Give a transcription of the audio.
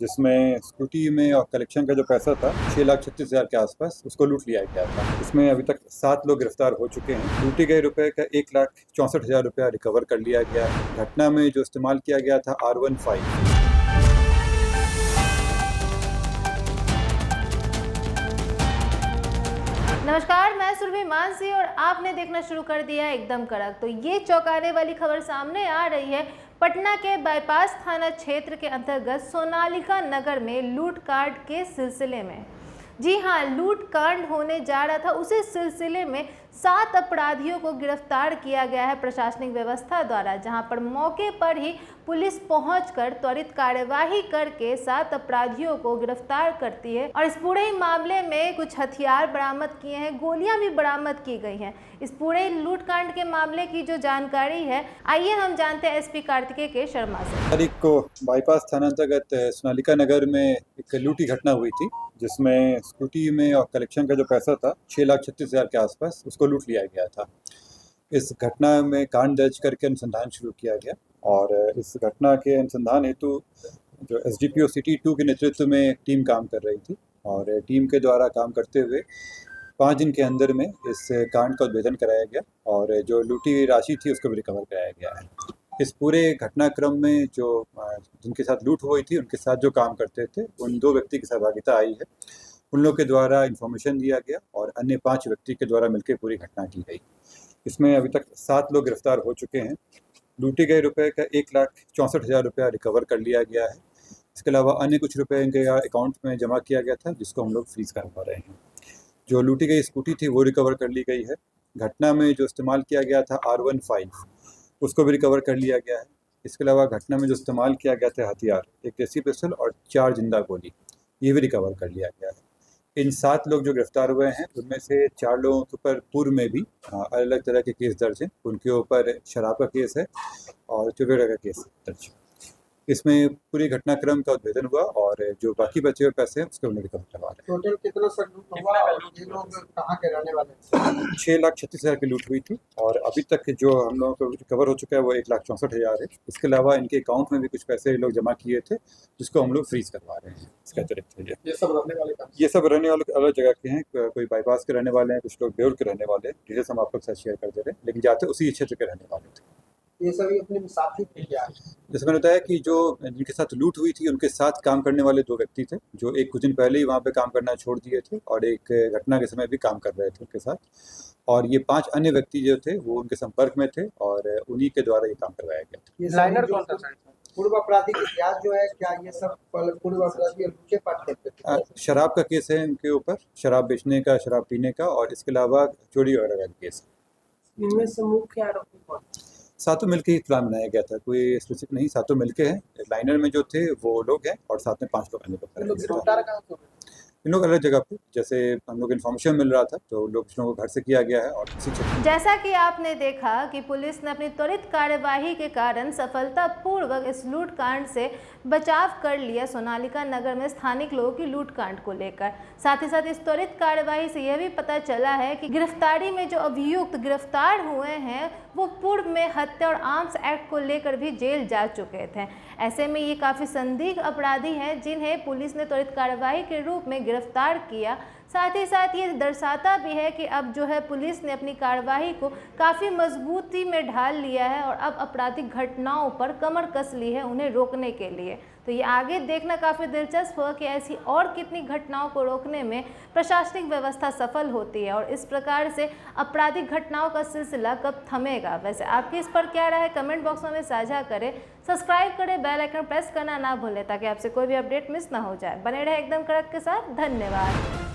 जिसमें स्कूटी में और कलेक्शन का जो पैसा था 6,36,000 के आसपास, उसको लूट लिया गया था। इसमें अभी तक 7 लोग गिरफ्तार हो चुके हैं। लूटे गए रुपए का 1,64,000 रुपया रिकवर कर लिया गया है। घटना में जो इस्तेमाल किया गया था R15। नमस्कार, मैं सुरभि मानसी और आपने देखना शुरू कर दिया है एकदम कड़क। तो ये चौंकाने वाली खबर सामने आ रही है पटना के बाईपास थाना क्षेत्र के अंतर्गत सोनालिका नगर में लूटकांड के सिलसिले में। जी हाँ, लूट कांड होने जा रहा था, उसी सिलसिले में 7 अपराधियों को गिरफ्तार किया गया है प्रशासनिक व्यवस्था द्वारा, जहां पर मौके पर ही पुलिस पहुंचकर त्वरित कार्यवाही करके 7 अपराधियों को गिरफ्तार करती है। और इस पूरे ही मामले में कुछ हथियार बरामद किए हैं, गोलियां भी बरामद की गई हैं। इस पूरे लूटकांड के मामले की जो जानकारी है, आइए हम जानते हैं एसपी कार्तिकेय के शर्मा से। तारीख को बाईपास थाना अंतर्गत सोनालिका नगर में एक लूट की घटना हुई थी, जिसमें स्कूटी में और कलेक्शन का जो पैसा था 6,36,000 के आसपास, उसको लूट लिया गया था। इस घटना में कांड दर्ज करके अनुसंधान शुरू किया गया और इस घटना के अनुसंधान हेतु जो SDPO सिटी 2 के नेतृत्व में एक टीम काम कर रही थी और टीम के द्वारा काम करते हुए 5 दिन के अंदर में इस कांड का उद्भेदन कराया गया और जो लूटी राशि थी उसको भी रिकवर कराया गया है। इस पूरे घटनाक्रम में जो जिनके साथ लूट हुई थी, उनके साथ जो काम करते थे, उन 2 व्यक्ति की सहभागिता आई है। उन लोग के द्वारा इन्फॉर्मेशन दिया गया और अन्य 5 व्यक्ति के द्वारा मिलकर पूरी घटना की गई। इसमें अभी तक 7 लोग गिरफ्तार हो चुके हैं। लूटे गए रुपए का 1,64,000 रुपया रिकवर कर लिया गया है। इसके अलावा अन्य कुछ रुपए इनके अकाउंट में जमा किया गया था, जिसको हम लोग फ्रीज करवा रहे हैं। जो लूटी गई स्कूटी थी वो रिकवर कर ली गई है। घटना में जो इस्तेमाल किया गया था R15, उसको भी रिकवर कर लिया गया है। इसके अलावा घटना में जो इस्तेमाल किया गया था हथियार, एक देसी पिस्टल और 4 जिंदा गोली, ये भी रिकवर कर लिया गया है। इन 7 लोग जो गिरफ्तार हुए हैं, उनमें से 4 लोगों के ऊपर पूर्व में भी अलग अलग तरह के केस दर्ज हैं। उनके ऊपर शराब का केस है और चुगेड़ा का केस दर्ज है। इसमें पूरी घटनाक्रम का उद्भेदन हुआ और जो बाकी बचे हुए पैसे हैं उसको हमने रिकवर करवा रहे हैं। टोटल कितना सर लूट हुआ और ये लोग कहाँ के रहने वाले हैं? 6,36,000 की लूट हुई थी और अभी तक जो हम लोगों को रिकवर हो चुका है वो 1,64,000 है। इसके अलावा इनके अकाउंट में भी कुछ पैसे लोग जमा किए थे, जिसको हम लोग फ्रीज करवा रहे हैं। इसके अतिरिक्त ये सब रहने वाले कहाँ? ये सब रहने वाले अलग जगह के हैं। कोई बाईपास के रहने वाले हैं, कुछ लोग बेउर के रहने वाले हैं। डिटेल्स हम आप लोग साथ शेयर कर दे रहे हैं, लेकिन जाते उसी क्षेत्र के रहने वाले थे। ये सभी अपने साथी थे क्या? जैसे मैंने बताया कि जो जिनके साथ लूट हुई थी, उनके साथ काम करने वाले 2 व्यक्ति थे, जो एक कुछ दिन पहले ही वहाँ पे काम करना छोड़ दिए थे और एक घटना के समय भी काम कर रहे थे उनके साथ। और ये 5 अन्य व्यक्ति जो थे वो उनके संपर्क में थे और उन्हीं के द्वारा ये काम करवाया गया था। ये लाइनर कौन था सर? पूर्व अपराधी इतिहास जो है, क्या ये सब पूर्व अपराधी लूटे पाट करते थे? शराब का केस है इनके ऊपर, शराब बेचने का, शराब पीने का, और इसके अलावा चोरी वगैरह का केस है। इनमें से मुख्य आरोपी कौन? सातों मिलके ही प्लान बनाया गया था, कोई स्पेसिफिक नहीं, सातों मिलके हैं। लाइनर में जो थे वो लोग हैं और साथ में 5 लोग अन्य लोग। इन लोग अलग जगह पे, जैसे हम लोग इन्फॉर्मेशन मिल रहा था तो लोग को घर से किया गया है और इसी क्षेत्र। जैसा कि आपने देखा कि पुलिस ने अपनी त्वरित कार्यवाही के कारण सफलतापूर्वक इस लूटकांड से बचाव कर लिया सोनालिका नगर में स्थानिक लोगों की लूटकांड को लेकर। साथ ही साथ इस त्वरित कार्यवाही से यह भी पता चला है कि गिरफ्तारी में जो अभियुक्त गिरफ्तार हुए हैं वो पूर्व में हत्या और आर्म्स एक्ट को लेकर भी जेल जा चुके थे। ऐसे में ये काफ़ी संदिग्ध अपराधी हैं जिन्हें पुलिस ने त्वरित कार्यवाही के रूप में गिरफ्तार किया। साथ ही साथ ये दर्शाता भी है कि अब जो है पुलिस ने अपनी कार्यवाही को काफ़ी मजबूती में ढाल लिया है और अब आपराधिक घटनाओं पर कमर कस ली है उन्हें रोकने के लिए। तो ये आगे देखना काफ़ी दिलचस्प होगा कि ऐसी और कितनी घटनाओं को रोकने में प्रशासनिक व्यवस्था सफल होती है और इस प्रकार से आपराधिक घटनाओं का सिलसिला कब थमेगा। वैसे आपकी इस पर क्या राय है, कमेंट बॉक्स में साझा करें, सब्सक्राइब करें, बेल आइकन प्रेस करना ना भूलें ताकि आपसे कोई भी अपडेट मिस ना हो जाए। बने रहे एकदम कड़क के साथ। धन्यवाद।